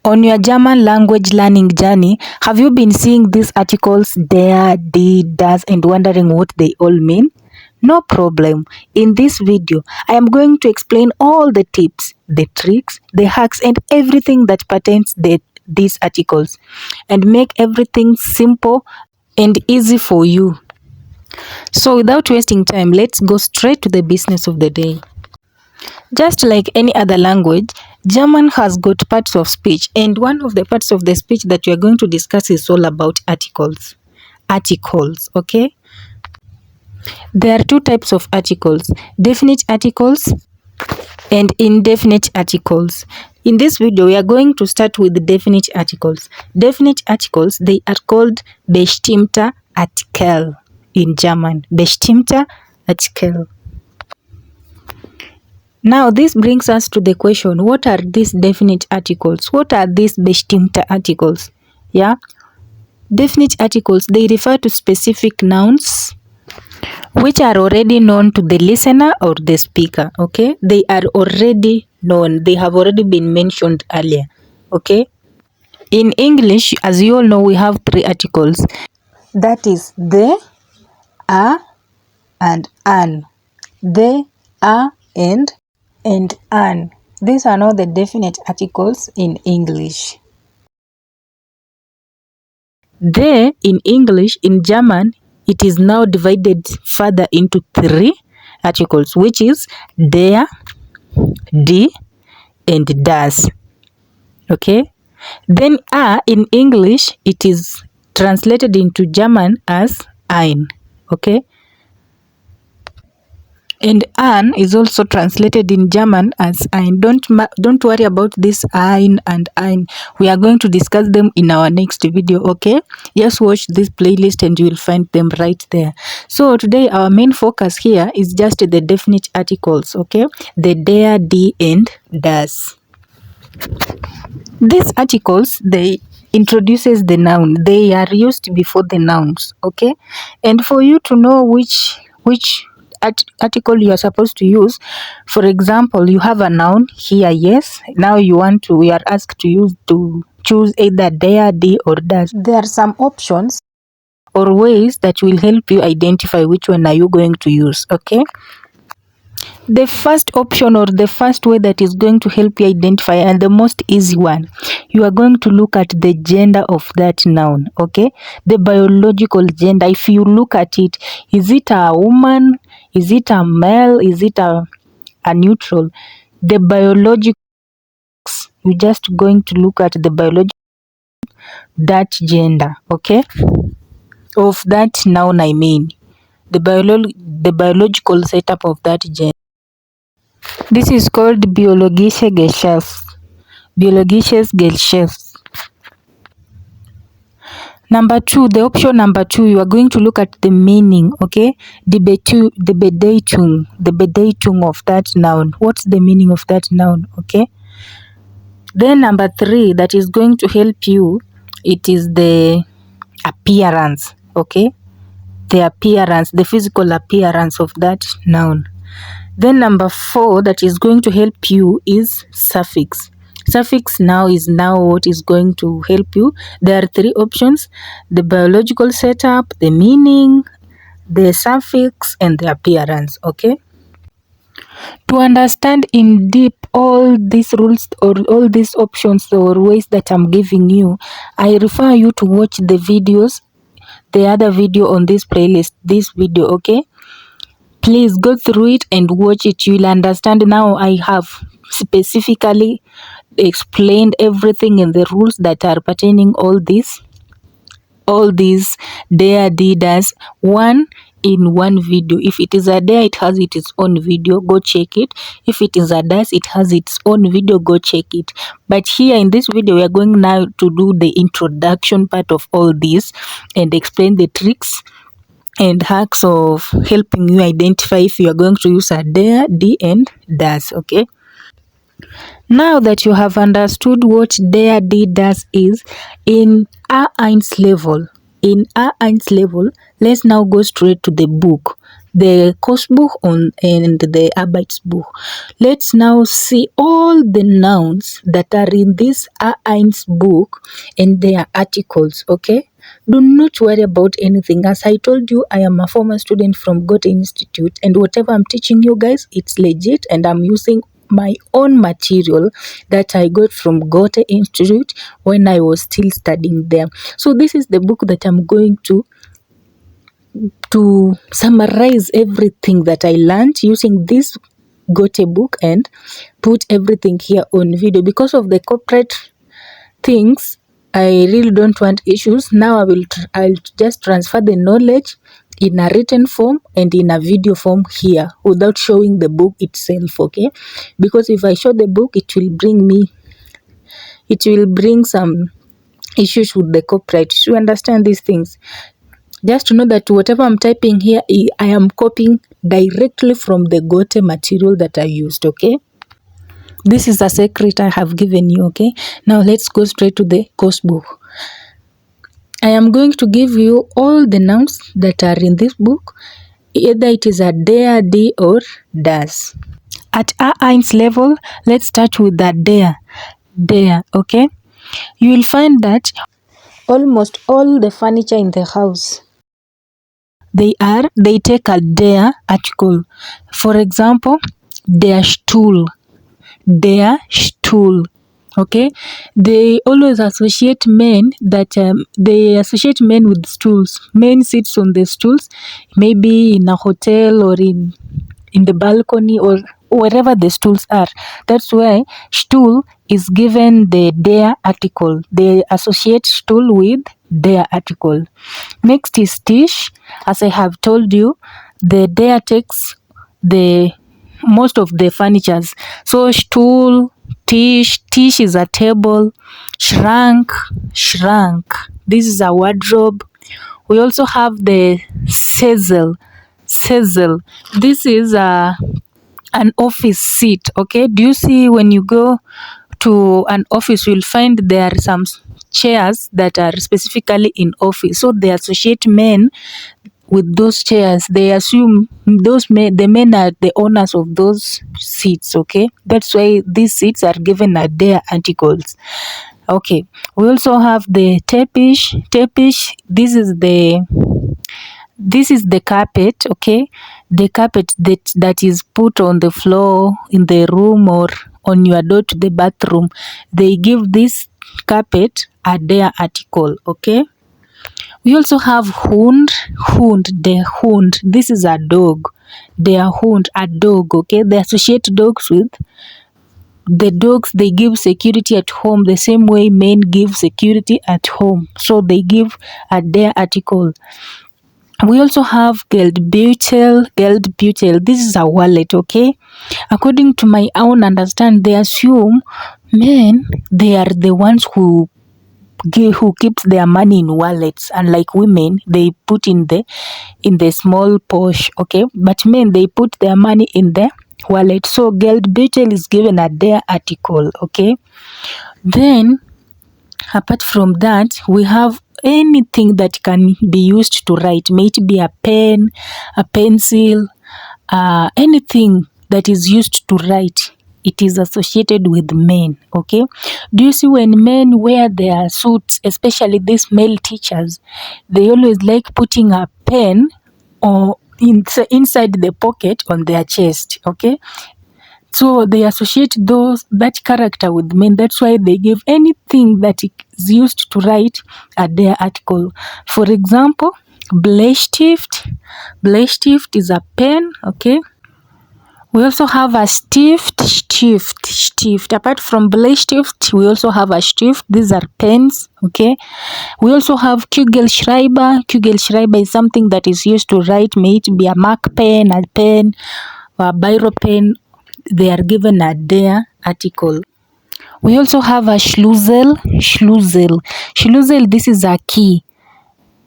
On your German language learning journey, have you been seeing these articles der, die, das and wondering what they all mean? No problem. In this video, I am going to explain all the tips, the tricks, the hacks and everything that pertains these articles and make everything simple and easy for you. So without wasting time, let's go straight to the business of the day. Just like any other language, German has got parts of speech, and one of the parts of the speech that we are going to discuss is all about articles. Articles, okay? There are two types of articles, definite articles and indefinite articles. In this video, we are going to start with the definite articles. Definite articles, they are called Bestimmte artikel in German. Bestimmte artikel. Now, this brings us to the question, what are these definite articles? What are these bestimmte articles? Yeah, definite articles, they refer to specific nouns which are already known to the listener or the speaker, okay? They are already known. They have already been mentioned earlier, okay? In English, as you all know, we have three articles. That is the, a, and an. The, a, and an. These are not the definite articles in English. The in English, in German, it is now divided further into three articles, which is der, die, and das. Okay? Then a in English, it is translated into German as ein. Okay? And an is also translated in German as ein. Don't worry about this ein and ein. We are going to discuss them in our next video, okay? Just watch this playlist and you will find them right there. So today our main focus here is just the definite articles, okay? The der, die, and das. These articles, they introduces the noun. They are used before the nouns, okay? And for you to know which article you are supposed to use, for example, you have a noun here, yes, now you are asked to choose either der, die, or das. There are some options or ways that will help you identify which one are you going to use, okay? The first option or the first way that is going to help you identify, and the most easy one, you are going to look at the gender of that noun, okay? The biological gender. If you look at it, is it a woman? Is it a male? Is it a neutral? The biological, you're just going to look at the biological, that gender, okay? Of that noun, I mean. The biological setup of that gender. This is called biologische Geschlecht. Biologisches Geschlecht. Number two, the option number two, you are going to look at the meaning, okay? The Bedeutung of that noun. What's the meaning of that noun, okay? Then number three, that is going to help you, it is the appearance, okay? The appearance, the physical appearance of that noun. Then number four, that is going to help you is suffix. Suffix now is what is going to help you. There are three options: the biological setup, the meaning, the suffix, and the appearance, okay? To understand in deep all these rules or all these options or ways that I'm giving you, I refer you to watch the videos, the other video on this playlist, this video, okay? Please go through it and watch it. You'll understand. Now I have specifically explained everything in the rules that are pertaining all these der, die, das, one in one video. If it is a der, it has its own video, go check it. If it is a das, it has its own video, go check it. But here in this video, we are going now to do the introduction part of all this and explain the tricks and hacks of helping you identify if you are going to use a der, die, and das, okay? Now that you have understood what der, die, das is in A1 level, let's now go straight to the book. the Kursbuch and the Arbeitsbuch. Let's now see all the nouns that are in this A1 book and their articles, okay? Do not worry about anything. As I told you, I am a former student from Goethe Institute, and whatever I'm teaching you guys, it's legit, and I'm using my own material that I got from Goethe Institute when I was still studying there. So this is the book that I'm going to summarize everything that I learned using this Goethe book and put everything here on video. Because of the corporate things, I really don't want issues. Now I'll just transfer the knowledge in a written form and in a video form here without showing the book itself, okay? Because if I show the book, it will bring some issues with the copyright. You understand these things? Just to know that whatever I'm typing here, I am copying directly from the Goethe material that I used, okay? This is a secret I have given you, okay? Now let's go straight to the Kursbuch. I am going to give you all the nouns that are in this book. Either it is a der, die, or das. At A1 level, let's start with the der. Der, okay? You will find that almost all the furniture in the house, they take a der article. For example, der Stuhl. Der Stuhl. Okay, they always associate men with stools. Men sits on the stools, maybe in a hotel or in the balcony or wherever the stools are. That's why stool is given the der article. They associate stool with der article. Next is Tisch. As I have told you, the der takes the most of the furnitures. So stool, Tisch is a table. Schrank. This is a wardrobe. We also have the Sessel. This is an office seat, okay? Do you see when you go to an office, you'll find there are some chairs that are specifically in office. So they associate men with those chairs. They assume the men are the owners of those seats, okay? That's why these seats are given at their articles. Okay, we also have the Teppich. This is the carpet, okay? The carpet that is put on the floor in the room or on your door to the bathroom. They give this carpet a der article, okay? We also have Hund. The Hund. This is a dog. Der Hund, a dog, okay? They associate dogs with the dogs. They give security at home the same way men give security at home. So they give a der article. We also have Geldbeutel. This is a wallet, okay? According to my own understanding, they assume men, they are the ones who keeps their money in wallets, unlike women, they put in the small Porsche, okay? But men, they put their money in the wallet. So Geldbeutel is given a der article, okay? Then apart from that, we have anything that can be used to write. May it be a pen, a pencil, anything that is used to write. It is associated with men, okay? Do you see when men wear their suits, especially these male teachers, they always like putting a pen or inside the pocket on their chest, okay? So they associate that character with men. That's why they give anything that is used to write at their article. For example, Bleistift. Bleistift is a pen, okay? We also have a stift. Apart from Bleistift, we also have a stift. These are pens, okay? We also have Kugelschreiber. Kugelschreiber is something that is used to write. May it be a mark pen, a pen, or a biro pen. They are given a der article. We also have a Schlüssel. Schlüssel, this is a key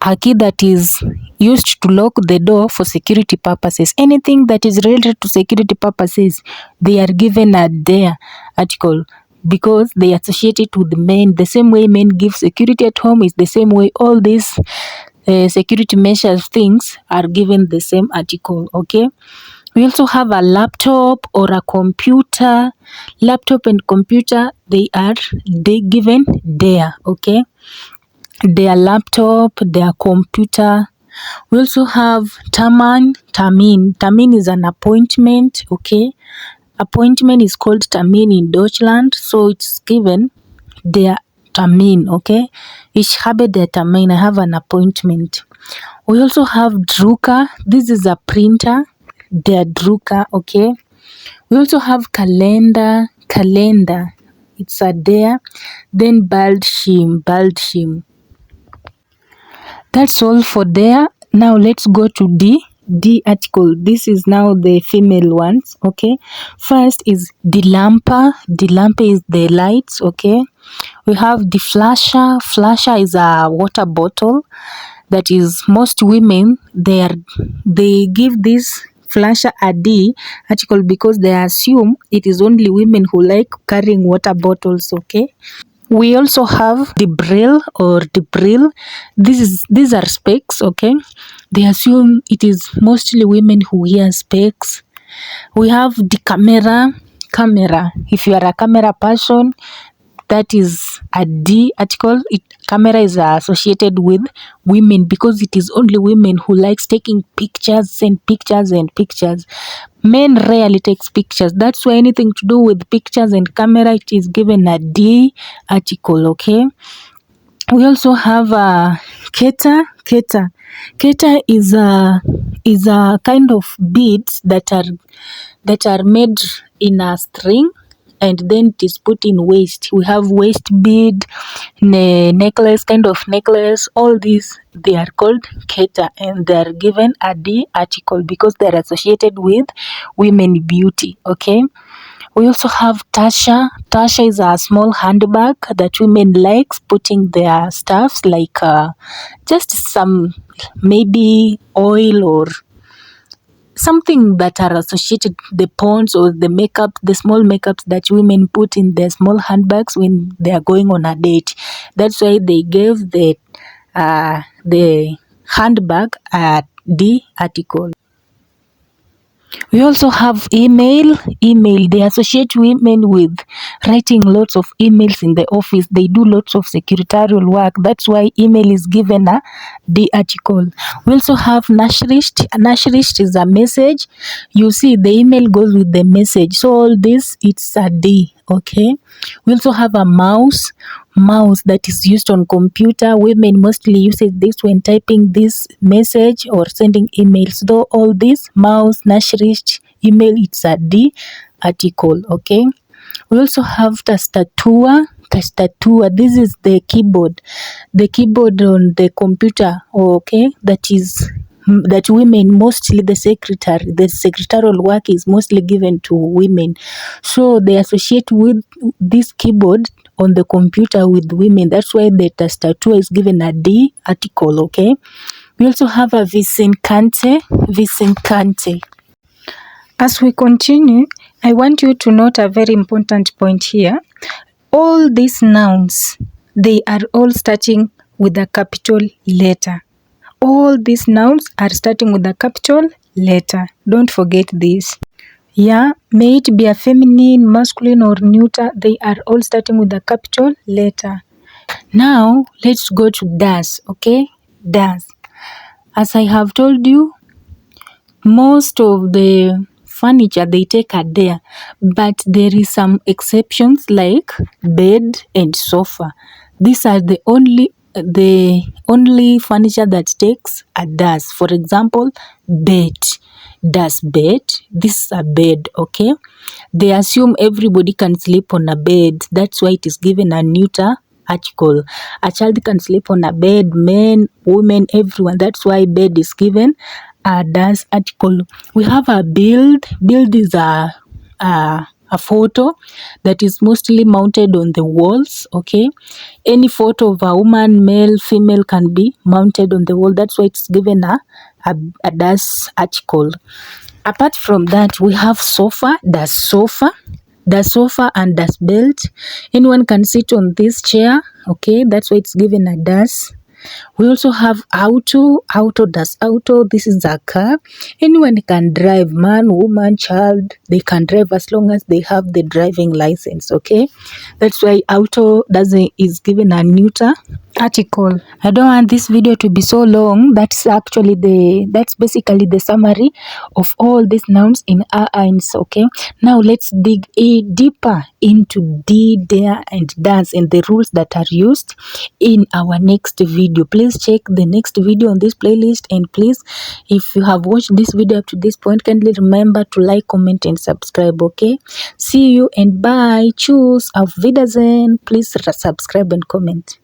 that is used to lock the door for security purposes. Anything that is related to security purposes, they are given a der article because they associate it with men. The same way men give security at home is the same way all these security measures things are given the same article. Okay, we also have a laptop or a computer. Laptop and computer, they given there. Okay, their laptop, their computer. We also have Termin is an appointment. Okay, appointment is called Termin in Deutschland, so it's given der Termin. Okay, ich habe der Termin, I have an appointment. We also have Drucker, this is a printer, der Drucker. Okay, we also have calendar, it's a there. Then Baldschirm. That's all for there. Now let's go to the article. This is now the female ones. Okay, first is die Lampe. Die Lampe is the lights. Okay, we have the Flasher is a water bottle. That is, most women they give this flasher a D article because they assume it is only women who like carrying water bottles. Okay, we also have the brill. These are specs. Okay, they assume it is mostly women who wear specs. We have the camera. If you are a camera person, that is a D article. Camera is associated with women because it is only women who likes taking pictures and pictures and pictures. Men rarely takes pictures. That's why anything to do with pictures and camera, it is given a D article. Okay, we also have a Keter. Keter is a kind of beads that are made in a string, and then it is put in waist. We have waist bead, necklace, kind of necklace. All these, they are called Keter, and they are given a D article because they are associated with women beauty. Okay, we also have Tasha. Tasha is a small handbag that women likes putting their stuffs, like just some maybe oil or something that are associated, the ponds or the makeup, the small makeups that women put in their small handbags when they are going on a date. That's why they gave the handbag a D article. We also have email. They associate women with writing lots of emails in the office. They do lots of secretarial work. That's why email is given a D article. We also have Nachricht. Nachricht is a message. You see, the email goes with the message. So all this, it's a D. Okay. We also have a mouse that is used on computer. Women mostly use this when typing this message or sending emails. Though all this, mouse, Nachricht, email, it's a D article. Okay, we also have Tastatur. This is the keyboard on the computer. Okay, that women, mostly the secretarial work is mostly given to women, so they associate with this keyboard on the computer with women. That's why the tastatur is given a D article. Okay, we also have a Visitante. As we continue, I want you to note a very important point here. All these nouns, they are all starting with a capital letter. All these nouns are starting with a capital letter. Don't forget this. Yeah, may it be a feminine, masculine, or neuter, they are all starting with a capital letter. Now, let's go to das. Okay, das. As I have told you, most of the furniture, they take a there, but there is some exceptions like bed and sofa. These are the only furniture that takes a das. For example, bed. Das bed. This is a bed. Okay, they assume everybody can sleep on a bed. That's why it is given a neuter article. A child can sleep on a bed, men, women, everyone. That's why bed is given a das article. We have a build. Build is a photo that is mostly mounted on the walls. Okay, any photo of a woman, male, female, can be mounted on the wall. That's why it's given a das article. Apart from that, we have sofa, das sofa and das belt. Anyone can sit on this chair. Okay, that's why it's given a das We also have auto. Auto does auto. This is a car. Anyone can drive, man, woman, child, they can drive as long as they have the driving license, okay? That's why auto doesn't is given a neuter article. I don't want this video to be so long. That's basically the summary of all these nouns in A's, okay? Now let's dig deeper into dare and does and the rules that are used in our next video. Please check the next video on this playlist, and please, if you have watched this video up to this point, kindly remember to like, comment and subscribe, okay? See you and bye. Choose. Auf Wiedersehen. Please subscribe and comment.